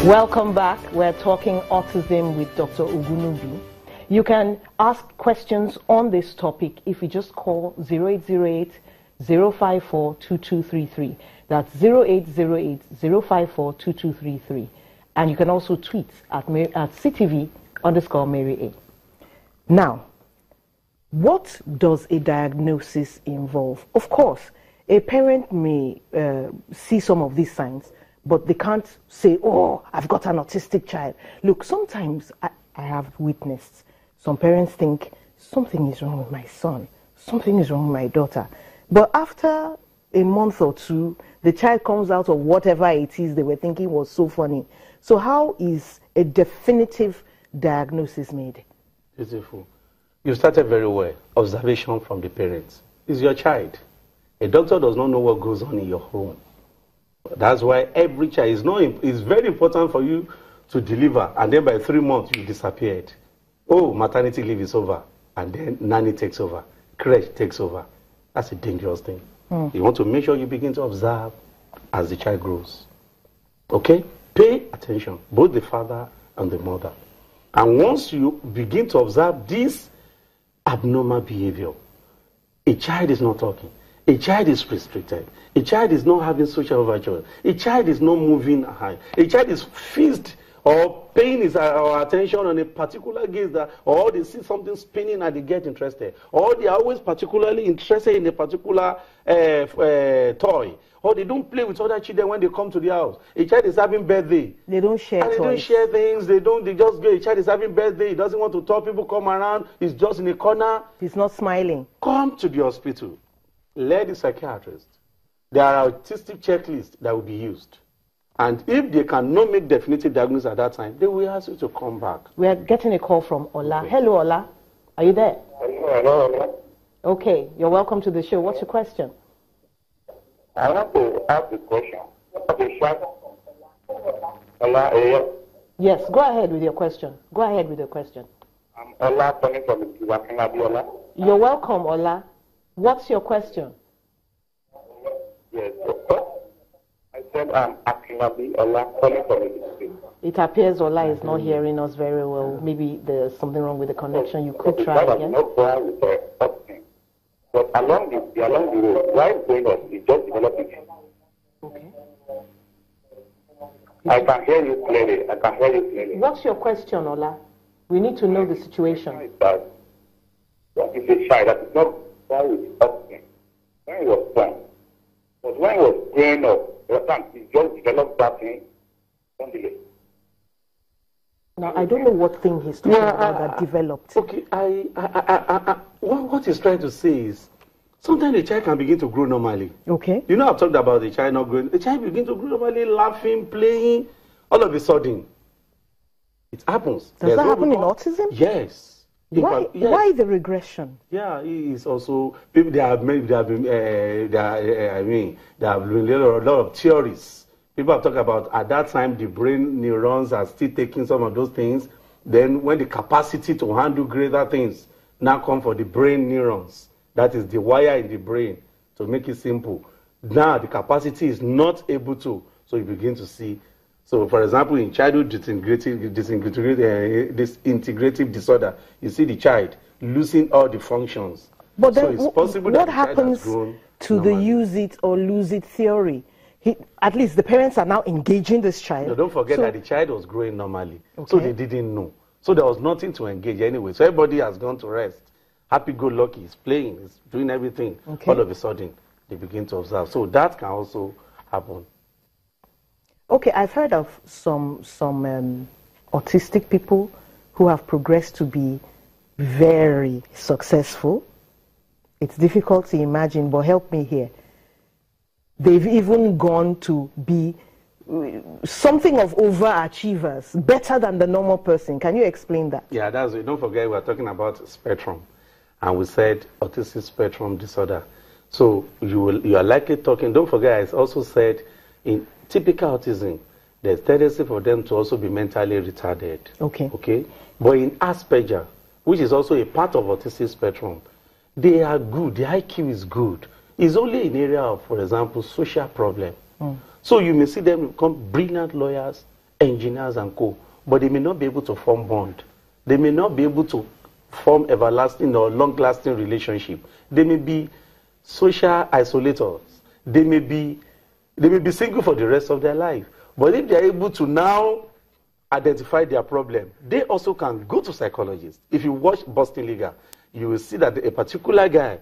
Welcome back. We're talking autism with Dr. Ogunubi. You can ask questions on this topic if you just call 0808 054 2233. That's 0808 054 2233. And you can also tweet at CTV_Mary A. Now, what does a diagnosis involve? Of course, a parent may see some of these signs, but they can't say, oh, I've got an autistic child. Look, sometimes I have witnessed some parents think something is wrong with my son, something is wrong with my daughter. But after a month or two, the child comes out of whatever it is they were thinking was so funny. So how is a definitive diagnosis made? Beautiful. You started very well. Observation from the parents. It's your child. A doctor does not know what goes on in your home. That's why every child is very important for you to deliver, and then by 3 months you disappeared. Oh, maternity leave is over, and then nanny takes over, crèche takes over. That's a dangerous thing. You want to make sure you begin to observe as the child grows. Okay? Pay attention, both the father and the mother. And once you begin to observe this abnormal behavior, a child is not talking. A child is restricted. A child is not having social overture. A child is not moving high. A child is fixed or paying his attention on a particular gaze, or they see something spinning and they get interested. Or they are always particularly interested in a particular toy. Or they don't play with other children when they come to the house. A child is having birthday. They don't share toys. They don't share things. They just go. A child is having birthday. He doesn't want to talk. People come around. He's just in a corner. He's not smiling. Come to the hospital. Let the psychiatrist. There are autistic checklists that will be used. And if they cannot make definitive diagnosis at that time, they will ask you to come back. We are getting a call from Ola. Okay. Hello, Ola. Are you there? Hello. Okay, you're welcome to the show. What's your question? I want to ask a question. Ola, yes, go ahead with your question. Go ahead with your question. I'm Ola calling from Ola. You're welcome, Ola. What's your question? Yes, I said I'm Akinabi Ola calling from the. It appears Ola is not hearing us very well. Maybe there's something wrong with the connection. You could try again. No problem with the but along the road, while going on, it's just developing. Okay. I can hear you clearly. What's your question, Ola? We need to know the situation. That is a child that is not born with autism when he was born. But when he was growing up, he just developed that thing suddenly. Now, I don't know what thing he's talking about that developed. Okay, what he's trying to say is, sometimes the child can begin to grow normally. Okay. You know, I've talked about the child not growing. The child begins to grow normally, laughing, playing. All of a sudden, it happens. Does that happen in autism? Yes. Why the regression? Yeah, it is also people. There have been a lot of theories. People have talked about at that time the brain neurons are still taking some of those things. Then when the capacity to handle greater things now come for the brain neurons, that is the wire in the brain, to make it simple. Now the capacity is not able to, so you begin to see. So, for example, in childhood disintegrative disorder, you see the child losing all the functions. But then, so it's possible what that happens to the use it or lose it theory? At least the parents are now engaging this child. No, don't forget that the child was growing normally, so they didn't know. So there was nothing to engage anyway. So everybody has gone to rest. Happy-go-lucky, he's playing, he's doing everything. Okay. All of a sudden, they begin to observe. So that can also happen. Okay, I've heard of some autistic people who have progressed to be very successful. It's difficult to imagine, but help me here. They've even gone to be something of overachievers, better than the normal person. Can you explain that? Yeah, that's it. Don't forget we're talking about spectrum. And we said autistic spectrum disorder. So you are likely talking, don't forget I also said in typical autism, there's tendency for them to also be mentally retarded. Okay. But in Asperger, which is also a part of autistic spectrum, they are good. The IQ is good. It's only an area of, for example, social problem. So you may see them become brilliant lawyers, engineers and co, but they may not be able to form bond. They may not be able to form everlasting or long-lasting relationship. They may be social isolators. They may be single for the rest of their life. But if they are able to now identify their problem, they also can go to psychologists. If you watch Boston Legal, you will see that a particular guy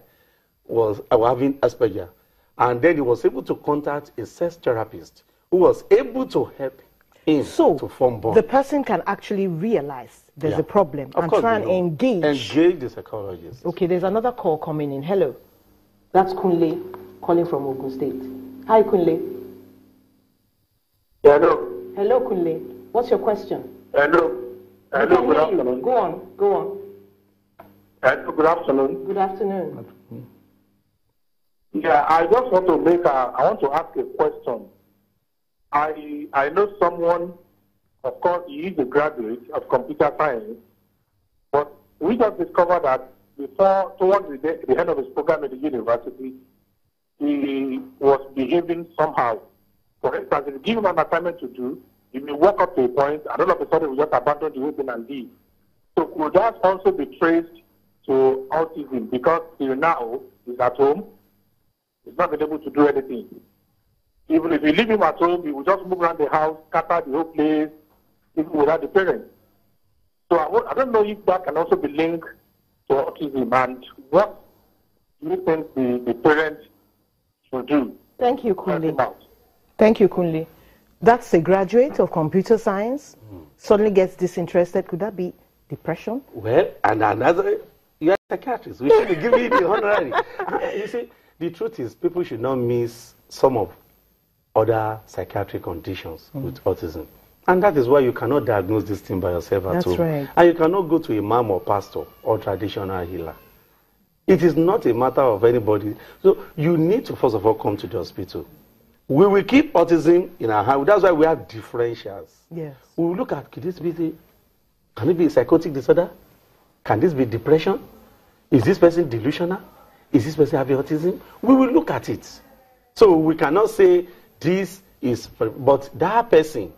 was having Asperger, and then he was able to contact a sex therapist who was able to help him to form bond. The person can actually realize there's a problem and try and engage the psychologist. Okay, there's another call coming in. Hello. That's Kunle calling from Ogun State. Hi, Kunle. Hello. Hello, Kunle. What's your question? Hello. Hello, good afternoon. Go on, go on. Hello, good afternoon. Good afternoon. Yeah, I just want to I want to ask a question. I know someone, of course, he is a graduate of computer science, but we just discovered that towards the end of his program at the university, he was behaving somehow. For instance, if you give him an assignment to do, he may walk up to a point, and all of a sudden he will just abandon the whole thing and leave. So could that also be traced to autism? Because till now, he's at home, he's not been able to do anything. Even if you leave him at home, he will just move around the house, scatter the whole place, even without the parents. So I don't know if that can also be linked to autism, and what do you think the parents should do? Thank you, Kunle. Thank you, Kunle. That's a graduate of computer science, suddenly gets disinterested. Could that be depression? Well, and another, you're a psychiatrist. We should be giving you the honorary. You see, the truth is people should not miss some of other psychiatric conditions with autism. And that is why you cannot diagnose this thing by yourself at home. That's right. And you cannot go to imam or pastor or traditional healer. It is not a matter of anybody. So you need to first of all come to the hospital. We will keep autism in our hand. That's why we have differentials. Yes. We will look at, can it be a psychotic disorder? Can this be depression? Is this person delusional? Is this person having autism? We will look at it. So we cannot say this is, but that person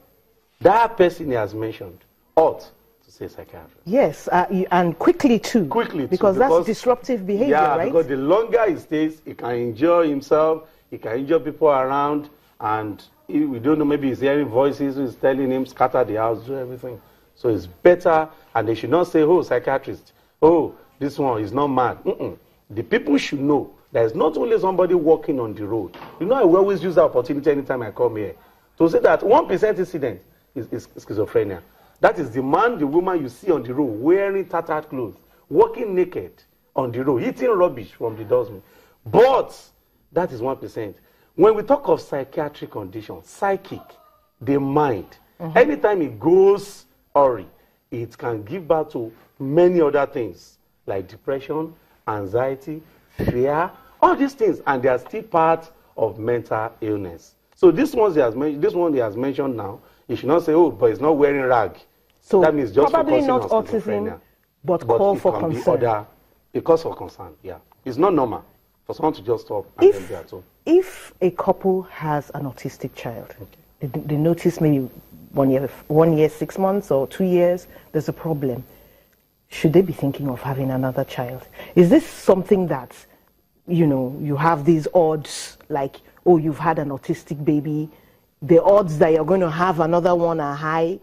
he has mentioned ought to say psychiatrist. Yes, and quickly too. Because that's disruptive behavior, right? Yeah, because the longer he stays, he can injure himself, he can injure people around, and we don't know, maybe he's hearing voices who's telling him scatter the house, do everything. So it's better, and they should not say, oh, psychiatrist, oh, this one is not mad. The people should know there's not only somebody walking on the road. You know, I will always use that opportunity anytime I come here to say that 1% incident is schizophrenia. That is the man, the woman you see on the road wearing tattered clothes, walking naked on the road, eating rubbish from the dustbin. But that is 1%. When we talk of psychiatric conditions, psychic, the mind, anytime it goes awry, it can give birth to many other things like depression, anxiety, fear, all these things, and they are still part of mental illness. So this one he has mentioned now, you should not say, oh, but it's not wearing rag. So that means just probably not on autism, but call for concern. A cause for concern, yeah. It's not normal for someone to just stop and then be at home. If a couple has an autistic child, they notice maybe 1 year, 6 months, or 2 years, there's a problem. Should they be thinking of having another child? Is this something that, you know, you have these odds, like, oh, you've had an autistic baby, the odds that you're going to have another one are high?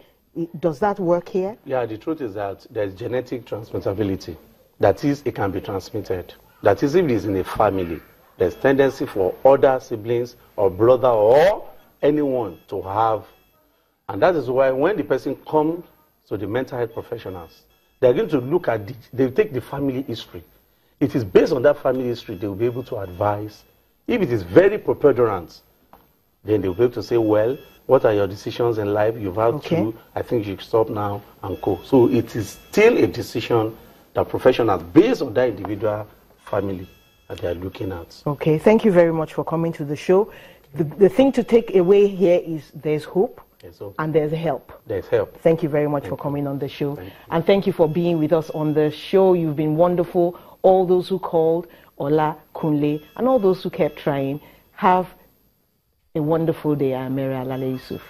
Does that work here? Yeah, the truth is that there's genetic transmittability. That is, it can be transmitted. That is, if it is in a family, there's tendency for other siblings or brother or anyone to have. And that is why when the person comes to the mental health professionals, they're going to look at, they take the family history. It is based on that family history they will be able to advise. If it is very preponderant, then they'll be able to say, well, what are your decisions in life? You've had two, I think you should stop now and go. So it is still a decision that professionals, based on that individual family, that they are looking at. Okay, thank you very much for coming to the show. The thing to take away here is there's hope. And there's help. There's help. Thank you very much for coming on the show. And thank you for being with us on the show. You've been wonderful. All those who called, Ola, Kunle, and all those who kept trying, have a wonderful day. I'm Mary Alale Yusuf.